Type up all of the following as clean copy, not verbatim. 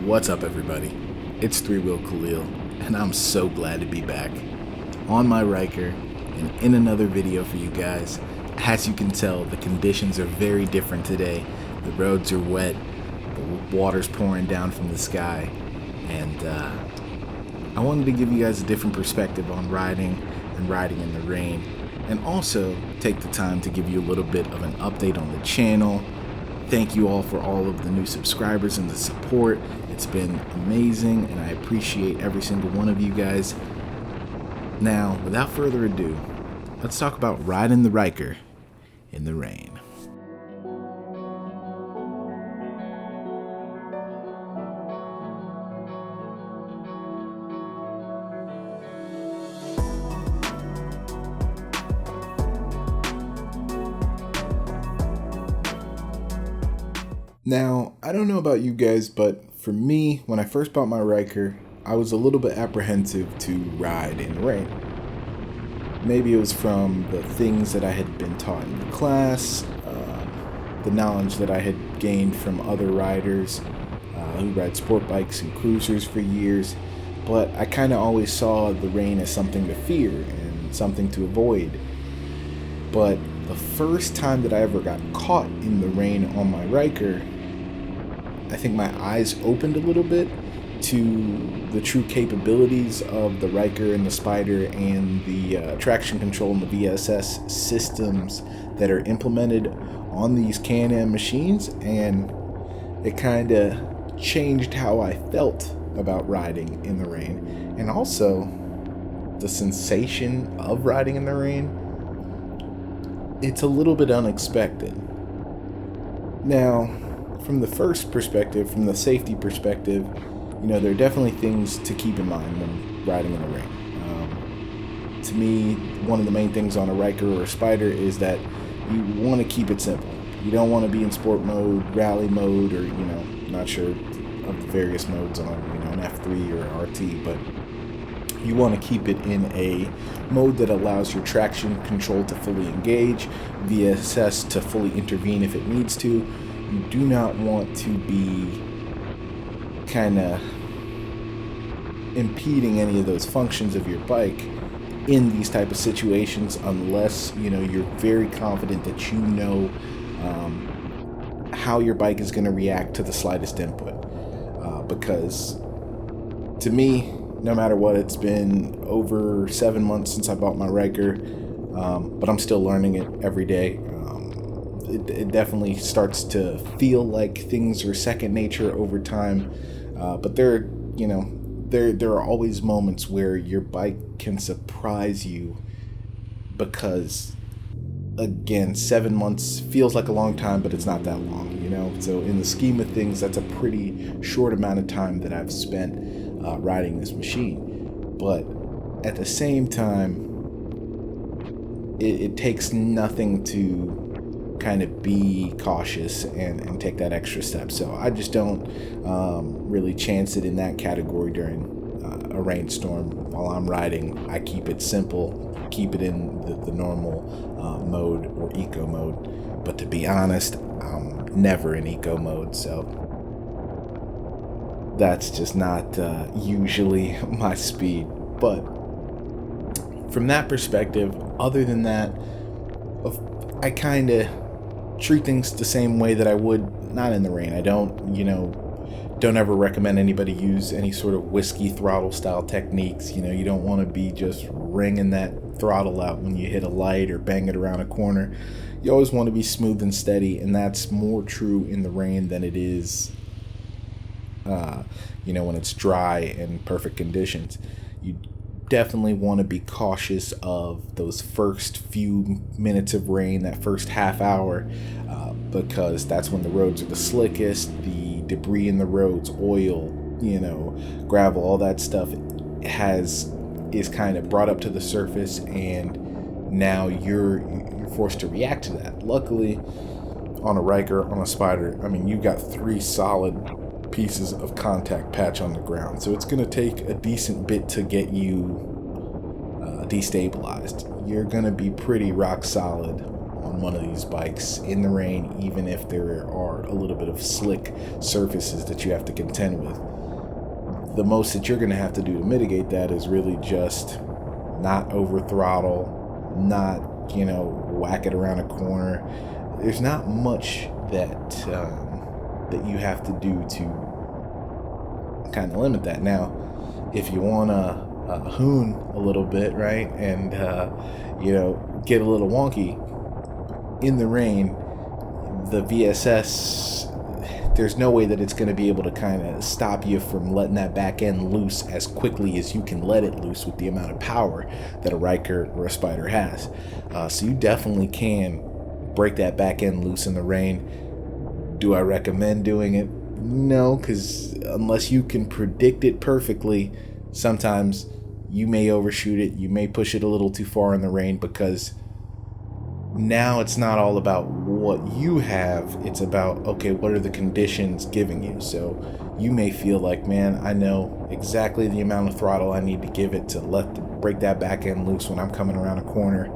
What's up, everybody? It's Three Wheel Khalil, and I'm so glad to be back on my Ryker and in another video for you guys. As you can tell, the conditions are very different today. The roads are wet, the water's pouring down from the sky, and I wanted to give you guys a different perspective on riding and riding in the rain, and also take the time to give you a little bit of an update on the channel. Thank you all for all of the new subscribers and the support. It's been amazing, and I appreciate every single one of you guys. Now, without further ado, let's talk about riding the Ryker in the rain. Now, I don't know about you guys, but for me, when I first bought my Ryker, I was a little bit apprehensive to ride in the rain. Maybe it was from the things that I had been taught in the class, the knowledge that I had gained from other riders who ride sport bikes and cruisers for years, but I kind of always saw the rain as something to fear and something to avoid. But the first time that I ever got caught in the rain on my Ryker, I think my eyes opened a little bit to the true capabilities of the Ryker and the Syders and the traction control and the VSS systems that are implemented on these Can-Am machines, and it kind of changed how I felt about riding in the rain, and also the sensation of riding in the rain. It's a little bit unexpected. Now, from the first perspective, from the safety perspective, there are definitely things to keep in mind when riding in the rain. To me, one of the main things on a Ryker or a Syder is that you want to keep it simple. You don't want to be in sport mode, rally mode, or, not sure of the various modes on, an F3 or RT, but you want to keep it in a mode that allows your traction control to fully engage, VSS to fully intervene if it needs to. You do not want to be kind of impeding any of those functions of your bike in these type of situations unless, you're very confident that how your bike is going to react to the slightest input. Because to me, no matter what, it's been over 7 months since I bought my Ryker, but I'm still learning it every day. It definitely starts to feel like things are second nature over time, but there are always moments where your bike can surprise you because, again, 7 months feels like a long time, but it's not that long, So in the scheme of things, that's a pretty short amount of time that I've spent riding this machine. But at the same time, it takes nothing to kind of be cautious and take that extra step. So I just don't really chance it in that category during a rainstorm. While I'm riding, I keep it simple, keep it in the normal mode or eco mode. But to be honest, I'm never in eco mode, so that's just not usually my speed. But from that perspective, other than that, I kind of treat things the same way that I would not in the rain. I don't ever recommend anybody use any sort of whiskey throttle style techniques. You don't want to be just ringing that throttle out when you hit a light or bang it around a corner. You always want to be smooth and steady, and that's more true in the rain than it is when it's dry and perfect conditions. You definitely want to be cautious of those first few minutes of rain, that first half hour, because that's when the roads are the slickest. The debris in the roads, oil, gravel, all that stuff is kind of brought up to the surface, and now you're forced to react to that. Luckily, on a Ryker, on a Syder, you've got 3 solid pieces of contact patch on the ground, so it's going to take a decent bit to get you destabilized. You're going to be pretty rock solid on one of these bikes in the rain, even if there are a little bit of slick surfaces that you have to contend with. the most that you're going to have to do to mitigate that is really just not over throttle, not, whack it around a corner. There's not much that you have to do to kind of limit that. Now, if you want to hoon a little bit, right, and get a little wonky in the rain, the VSS, there's no way that it's going to be able to kind of stop you from letting that back end loose as quickly as you can let it loose with the amount of power that a Ryker or a Spider has. So you definitely can break that back end loose in the rain. Do I recommend doing it? No, because unless you can predict it perfectly, sometimes you may overshoot it. You may push it a little too far in the rain, because now it's not all about what you have. It's about, okay, what are the conditions giving you? So you may feel like, man, I know exactly the amount of throttle I need to give it to break that back end loose when I'm coming around a corner.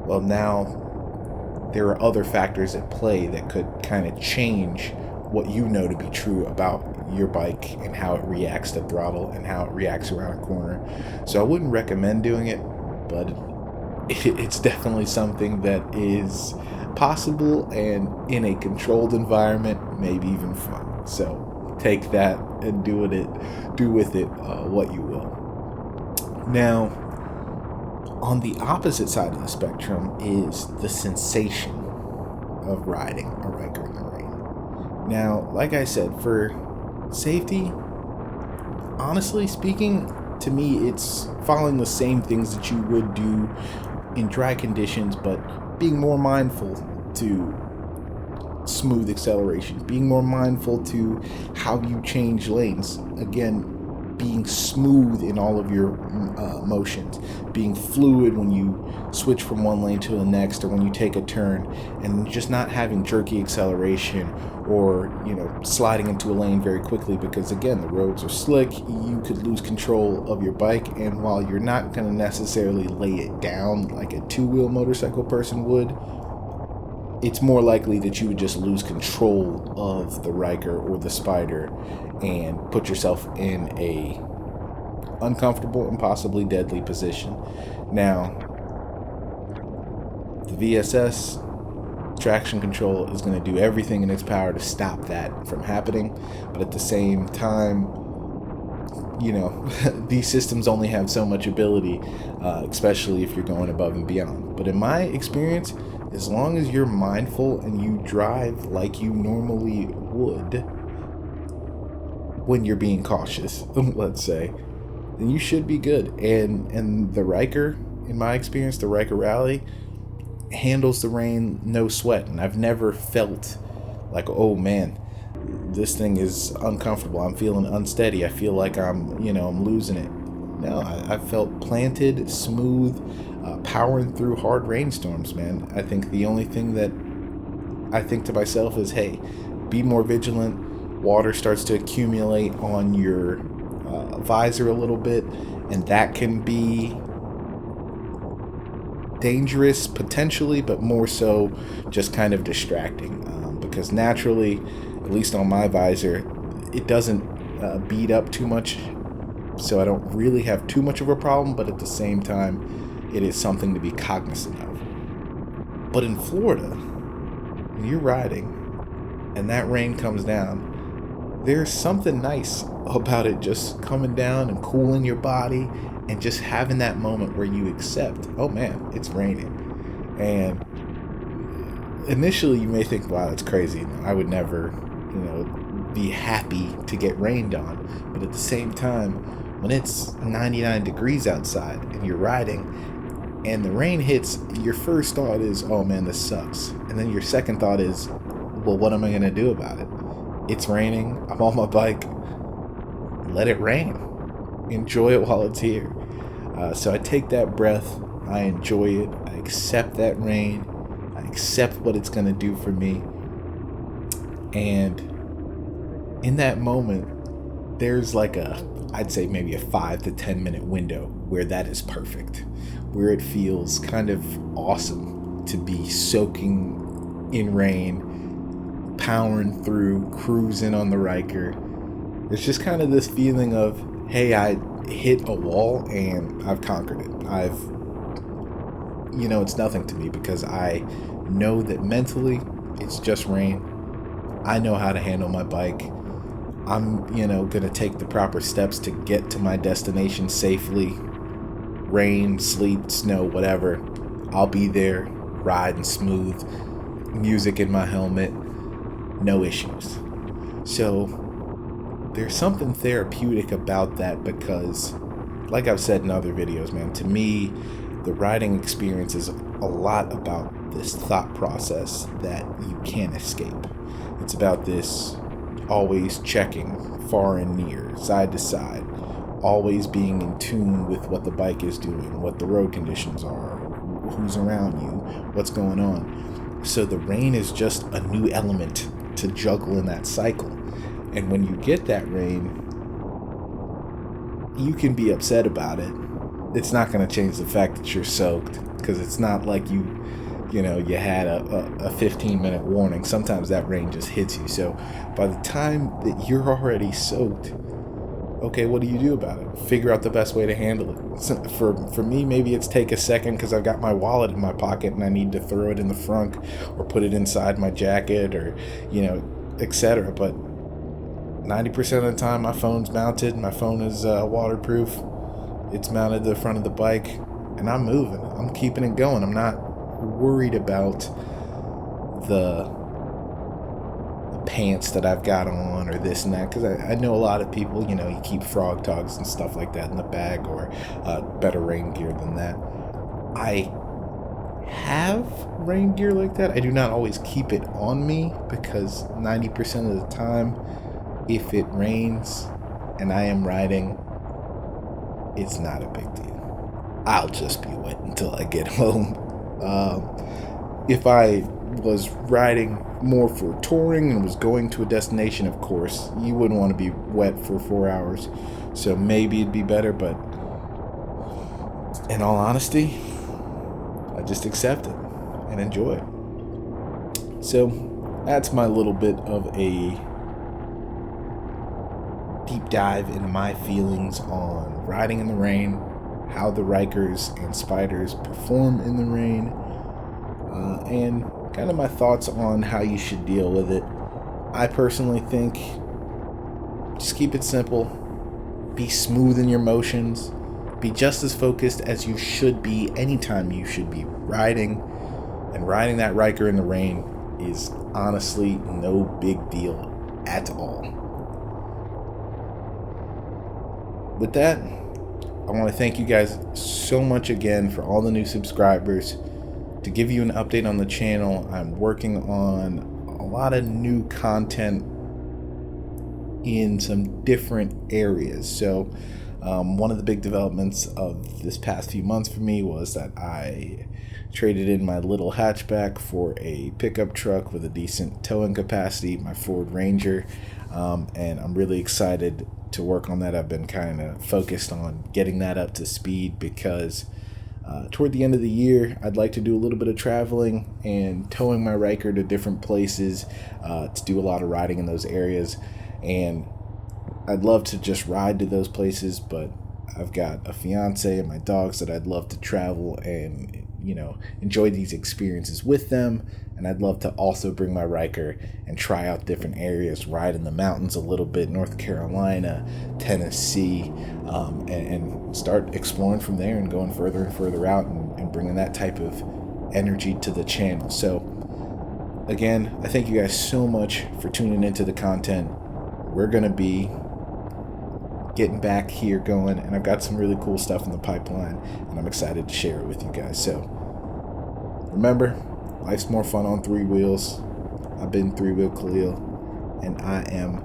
Well, now there are other factors at play that could kind of change what you know to be true about your bike and how it reacts to throttle and how it reacts around a corner. So I wouldn't recommend doing it, but it's definitely something that is possible, and in a controlled environment, maybe even fun. So take that and do with it what you will. Now, on the opposite side of the spectrum is the sensation of riding a Ryker in the rain. Now, like I said, for safety, honestly speaking, to me, it's following the same things that you would do in dry conditions, but being more mindful to smooth acceleration, being more mindful to how you change lanes. Again, being smooth in all of your motions, being fluid when you switch from one lane to the next or when you take a turn, and just not having jerky acceleration or sliding into a lane very quickly, because again, the roads are slick. You could lose control of your bike, and while you're not going to necessarily lay it down like a two-wheel motorcycle person would, it's more likely that you would just lose control of the Ryker or the Spider and put yourself in a uncomfortable and possibly deadly position. Now, the VSS traction control is going to do everything in its power to stop that from happening, but at the same time, these systems only have so much ability, especially if you're going above and beyond. But in my experience, as long as you're mindful and you drive like you normally would when you're being cautious, let's say, then you should be good. And the Ryker, in my experience, the Ryker Rally handles the rain no sweat, and I've never felt like, oh man, this thing is uncomfortable, I'm feeling unsteady, I feel like I'm losing it. No, I felt planted, smooth, powering through hard rainstorms, man. I think the only thing that I think to myself is, hey, be more vigilant. Water starts to accumulate on your visor a little bit, and that can be dangerous potentially, but more so just kind of distracting, because naturally, at least on my visor, it doesn't bead up too much, so I don't really have too much of a problem, but at the same time, it is something to be cognizant of. But in Florida, when you're riding and that rain comes down, there's something nice about it just coming down and cooling your body and just having that moment where you accept, oh man, it's raining. And initially you may think, wow, that's crazy. I would never, be happy to get rained on. But at the same time, when it's 99 degrees outside and you're riding and the rain hits, your first thought is, oh man, this sucks. And then your second thought is, well, what am I going to do about it? It's raining. I'm on my bike. Let it rain. Enjoy it while it's here. So I take that breath. I enjoy it. I accept that rain. I accept what it's going to do for me. And in that moment, there's like I'd say maybe a 5 to 10 minute window where that is perfect, where it feels kind of awesome to be soaking in rain, powering through, cruising on the Ryker, It's just kind of this feeling of, hey, I hit a wall and I've conquered it. It's nothing to me because I know that mentally it's just rain. I know how to handle my bike. I'm, going to take the proper steps to get to my destination safely. Rain, sleet, snow, whatever. I'll be there, riding smooth, music in my helmet, no issues. So there's something therapeutic about that because, like I've said in other videos, man, to me, the riding experience is a lot about this thought process that you can't escape. It's about this always checking far and near, side to side, always being in tune with what the bike is doing, what the road conditions are, who's around you, what's going on. So the rain is just a new element to juggle in that cycle. And when you get that rain, you can be upset about it. It's not going to change the fact that you're soaked, because it's not like you had a 15-minute warning. Sometimes that rain just hits you. So by the time that you're already soaked, okay, what do you do about it? Figure out the best way to handle it. So for me, maybe it's take a second because I've got my wallet in my pocket and I need to throw it in the front or put it inside my jacket or, etc. But 90% of the time, my phone's mounted. My phone is waterproof. It's mounted to the front of the bike, and I'm moving. I'm keeping it going. I'm not worried about the pants that I've got on or this and that, because I know a lot of people, you keep frog togs and stuff like that in the bag, or better rain gear than that. I have rain gear like that. I do not always keep it on me because 90% of the time, if it rains and I am riding, it's not a big deal. I'll just be wet until I get home. If I was riding more for touring and was going to a destination, of course, you wouldn't want to be wet for 4 hours. So maybe it'd be better, but in all honesty, I just accept it and enjoy it. So that's my little bit of a deep dive into my feelings on riding in the rain, how the Rykers and Syders perform in the rain, and kind of my thoughts on how you should deal with it. I personally think just keep it simple, be smooth in your motions, be just as focused as you should be anytime you should be riding, and riding that Ryker in the rain is honestly no big deal at all. With that, I want to thank you guys so much again for all the new subscribers. To give you an update on the channel, I'm working on a lot of new content in some different areas. So one of the big developments of this past few months for me was that I traded in my little hatchback for a pickup truck with a decent towing capacity, my Ford Ranger, and I'm really excited to work on that. I've been kind of focused on getting that up to speed because toward the end of the year, I'd like to do a little bit of traveling and towing my Ryker to different places to do a lot of riding in those areas. And I'd love to just ride to those places, but I've got a fiance and my dogs that I'd love to travel and enjoy these experiences with them. And I'd love to also bring my Ryker and try out different areas, ride in the mountains a little bit, North Carolina, Tennessee, and start exploring from there and going further and further out and bringing that type of energy to the channel. So again, I thank you guys so much for tuning into the content. We're going to be getting back here going, and I've got some really cool stuff in the pipeline, and I'm excited to share it with you guys. So remember, life's more fun on three wheels. I've been Three Wheel Khalil, and I am